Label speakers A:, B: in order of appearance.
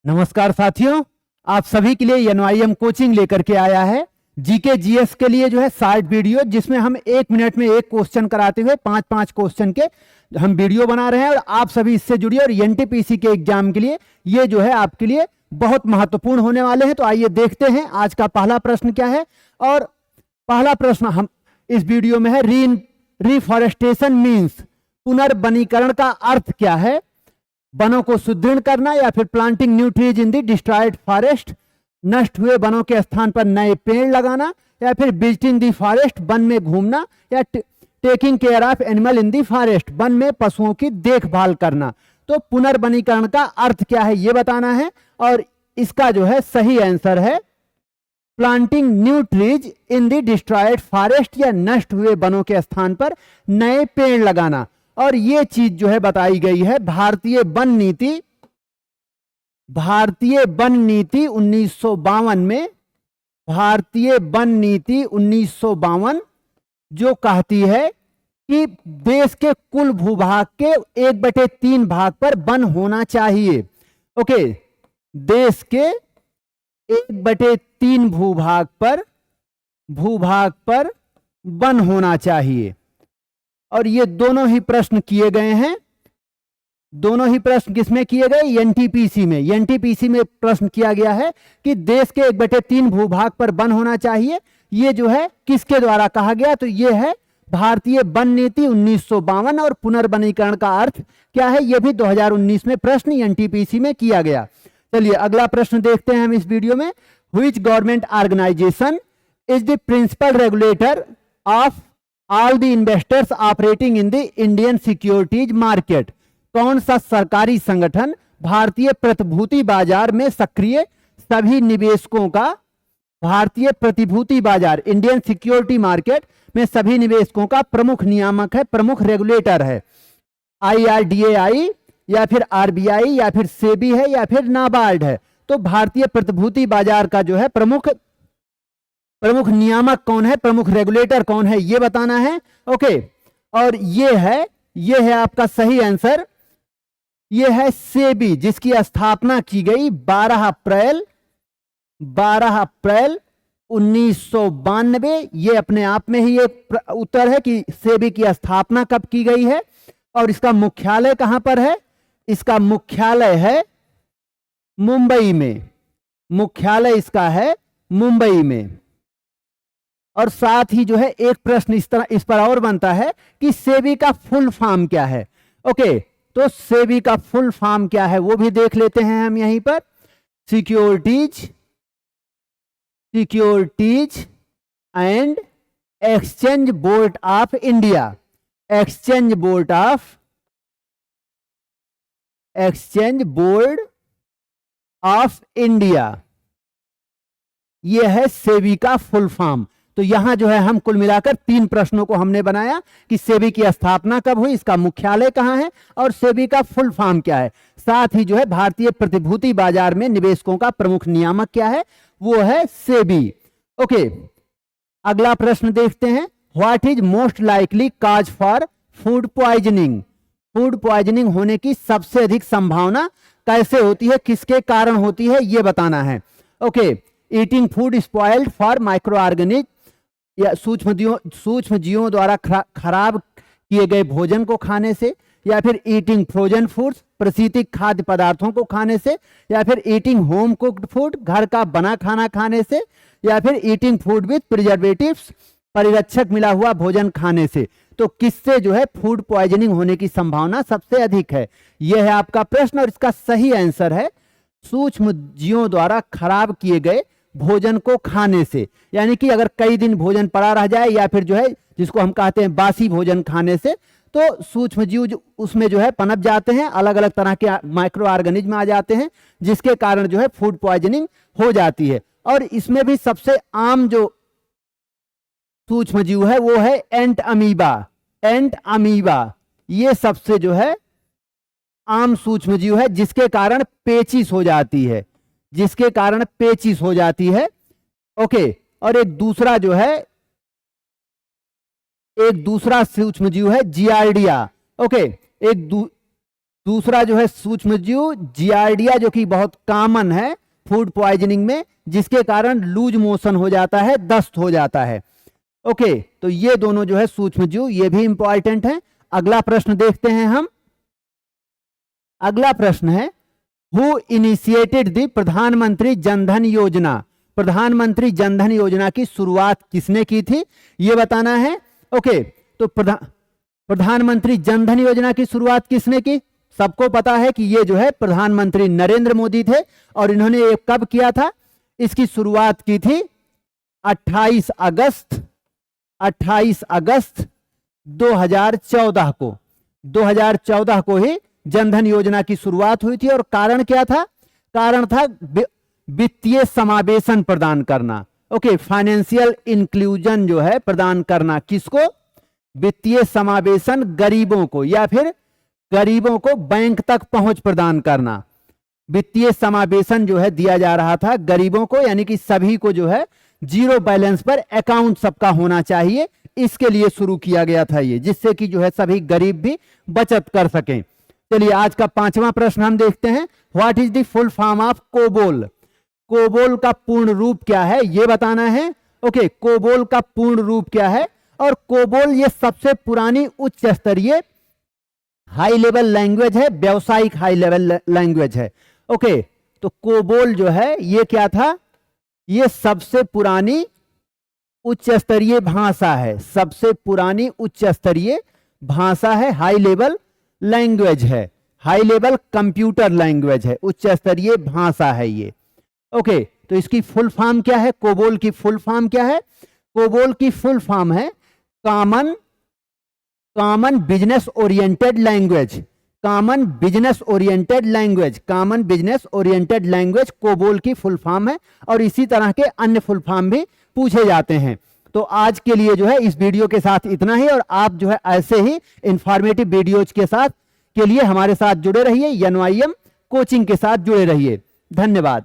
A: नमस्कार साथियों, आप सभी के लिए एनवाईएम कोचिंग लेकर के आया है जीके जीएस के लिए जो है शॉर्ट वीडियो, जिसमें हम 1 मिनट में एक क्वेश्चन कराते हुए 5-5 क्वेश्चन के हम वीडियो बना रहे हैं और आप सभी इससे जुड़िए। और एनटीपीसी के एग्जाम के लिए ये जो है आपके लिए बहुत महत्वपूर्ण होने वाले हैं। तो आइए देखते हैं आज का पहला प्रश्न क्या है। और पहला प्रश्न हम इस वीडियो में है, रिफॉरेस्टेशन मीन्स, पुनर्वनीकरण का अर्थ क्या है? वनों को सुदृढ़ करना, या फिर planting new trees in the destroyed forest, नष्ट हुए वनों के स्थान पर नए पेड़ लगाना, या फिर विजिटिंग दी फॉरेस्ट, वन में घूमना, या taking care of animal in the forest, one में पशुओं की देखभाल करना। तो पुनर्वनीकरण का अर्थ क्या है ये बताना है, और इसका जो है सही आंसर है planting new trees in the destroyed forest, या नष्ट हुए वनों के स्थान पर नए पेड़ लगाना। और ये चीज जो है बताई गई है भारतीय वन नीति 1952 में। भारतीय वन नीति 1952 जो कहती है कि देश के कुल भूभाग के 1/3 भाग पर वन होना चाहिए। ओके, देश के 1/3 भूभाग पर वन होना चाहिए। और ये दोनों ही प्रश्न किए गए हैं। दोनों ही प्रश्न किसमें किए गए? एनटीपीसी में। एनटीपीसी में प्रश्न किया गया है कि देश के 1/3 भूभाग पर वन होना चाहिए। ये जो है किसके द्वारा कहा गया? तो ये है भारतीय वन नीति 1952। और पुनर्वनीकरण का अर्थ क्या है ये भी 2019 में प्रश्न एनटीपीसी में किया गया। चलिए अगला प्रश्न देखते हैं हम इस वीडियो में। Which government organisation is the principal regulator of all the investors operating in the Indian securities market? कौन सा सरकारी संगठन भारतीय प्रतिभूति बाजार में सक्रिय सभी निवेशकों का, भारतीय प्रतिभूति बाजार इंडियन सिक्योरिटी मार्केट में सभी निवेशकों का प्रमुख नियामक है, प्रमुख रेगुलेटर है? IRDAI, या फिर RBI, या फिर सेबी है, या फिर नाबार्ड है? तो भारतीय प्रतिभूति बाजार का जो है प्रमुख नियामक कौन है, प्रमुख रेगुलेटर कौन है, ये बताना है। ओके, और ये है आपका सही आंसर। ये है सेबी, जिसकी स्थापना की गई 12 अप्रैल 1992। ये अपने आप में ही एक उत्तर है कि सेबी की स्थापना कब की गई है। और इसका मुख्यालय कहां पर है? इसका मुख्यालय है मुंबई में। मुख्यालय इसका है मुंबई में। और साथ ही जो है एक प्रश्न इस पर और बनता है कि सेबी का फुल फॉर्म क्या है। ओके, तो सेबी का फुल फॉर्म क्या है वो भी देख लेते हैं हम यहीं पर। Securities and exchange board of India. Exchange board of India, यह है सेबी का फुल फॉर्म। तो यहां जो है हम कुल मिलाकर 3 प्रश्नों को हमने बनाया कि सेबी की स्थापना कब हुई, इसका मुख्यालय कहां है, और सेबी का फुल फॉर्म क्या है। साथ ही जो है भारतीय प्रतिभूति बाजार में निवेशकों का प्रमुख नियामक क्या है, वो है सेबी। ओके, अगला प्रश्न देखते हैं। What is most likely cause for food poisoning? Food poisoning होने की सबसे अधिक संभावना कैसे होती है, किसके कारण होती है, यह बताना है। Okay, eating food spoiled for micro organism, या सूक्ष्म जीवों द्वारा खराब किए गए भोजन को खाने से, या फिर ईटिंग फ्रोजन फूड्स, प्रशीतित खाद्य पदार्थों को खाने से, या फिर ईटिंग होम कुक्ड फूड, घर का बना खाना खाने से, या फिर ईटिंग फूड विद प्रिजर्वेटिव्स, परिरक्षक मिला हुआ भोजन खाने से। तो किससे जो है फूड पॉइजनिंग होने की संभावना सबसे अधिक है, यह है आपका प्रश्न। और इसका सही आंसर है सूक्ष्म जीवों द्वारा खराब किए गए भोजन को खाने से। यानी कि अगर कई दिन भोजन पड़ा रह जाए, या फिर जो है जिसको हम कहते हैं बासी भोजन खाने से, तो सूक्ष्म जीव उसमें जो है पनप जाते हैं, अलग अलग तरह के माइक्रो ऑर्गेनिज्म आ जाते हैं, जिसके कारण जो है फूड पॉइजनिंग हो जाती है। और इसमें भी सबसे आम जो सूक्ष्म जीव है वो है एंट अमीबा। ये सबसे जो है आम सूक्ष्म जीव है, जिसके कारण पेचिश हो जाती है। ओके, और एक दूसरा सूक्ष्म जीव है जियार्डिया। ओके, दूसरा जो है सूक्ष्मजीव जियार्डिया, जो कि बहुत कॉमन है फूड पॉइजनिंग में, जिसके कारण लूज मोशन हो जाता है, दस्त हो जाता है। ओके, तो ये दोनों जो है सूक्ष्मजीव, ये भी इंपॉर्टेंट है। अगला प्रश्न देखते हैं हम। अगला प्रश्न है, हु इनिशिएटेड द प्रधानमंत्री जनधन योजना। प्रधानमंत्री जनधन योजना की शुरुआत किसने की थी, यह बताना है। ओके, तो प्रधानमंत्री जनधन योजना की शुरुआत किसने की? सबको पता है कि ये जो है प्रधानमंत्री नरेंद्र मोदी थे, और इन्होंने ये कब किया था? इसकी शुरुआत की थी 28 अगस्त 2014 को। 2014 को ही जनधन योजना की शुरुआत हुई थी, और कारण क्या था? कारण था वित्तीय समावेशन प्रदान करना। ओके, फाइनेंशियल इंक्लूजन जो है प्रदान करना, किसको? वित्तीय समावेशन, गरीबों को, या फिर गरीबों को बैंक तक पहुंच प्रदान करना। वित्तीय समावेशन जो है दिया जा रहा था गरीबों को, यानी कि सभी को जो है जीरो बैलेंस पर अकाउंट सबका होना चाहिए, इसके लिए शुरू किया गया था ये, जिससे कि जो है सभी गरीब भी बचत कर सकें। चलिए, आज का 5वां प्रश्न हम देखते हैं। What is the full form of COBOL? COBOL का पूर्ण रूप क्या है, यह बताना है। ओके, कोबोल का पूर्ण रूप क्या है? और कोबोल ये सबसे पुरानी उच्च स्तरीय हाई लेवल लैंग्वेज है, व्यावसायिक हाई लेवल लैंग्वेज है। ओके, तो कोबोल जो है ये क्या था? ये सबसे पुरानी उच्च स्तरीय भाषा है, सबसे पुरानी उच्च स्तरीय भाषा है, हाई लेवल लैंग्वेज है, हाई लेवल कंप्यूटर लैंग्वेज है, उच्च स्तरीय भाषा है ये। ओके, तो इसकी फुल फॉर्म क्या है? कोबोल की फुल फॉर्म क्या है? कोबोल की फुल फॉर्म है common business oriented language. Common business oriented language, common business oriented language COBOL की फुल फॉर्म है, और इसी तरह के अन्य फुल फॉर्म भी पूछे जाते हैं। तो आज के लिए जो है इस वीडियो के साथ इतना ही, और आप जो है ऐसे ही इंफॉर्मेटिव वीडियोज के साथ के लिए हमारे साथ जुड़े रहिए, NYM कोचिंग के साथ जुड़े रहिए। धन्यवाद।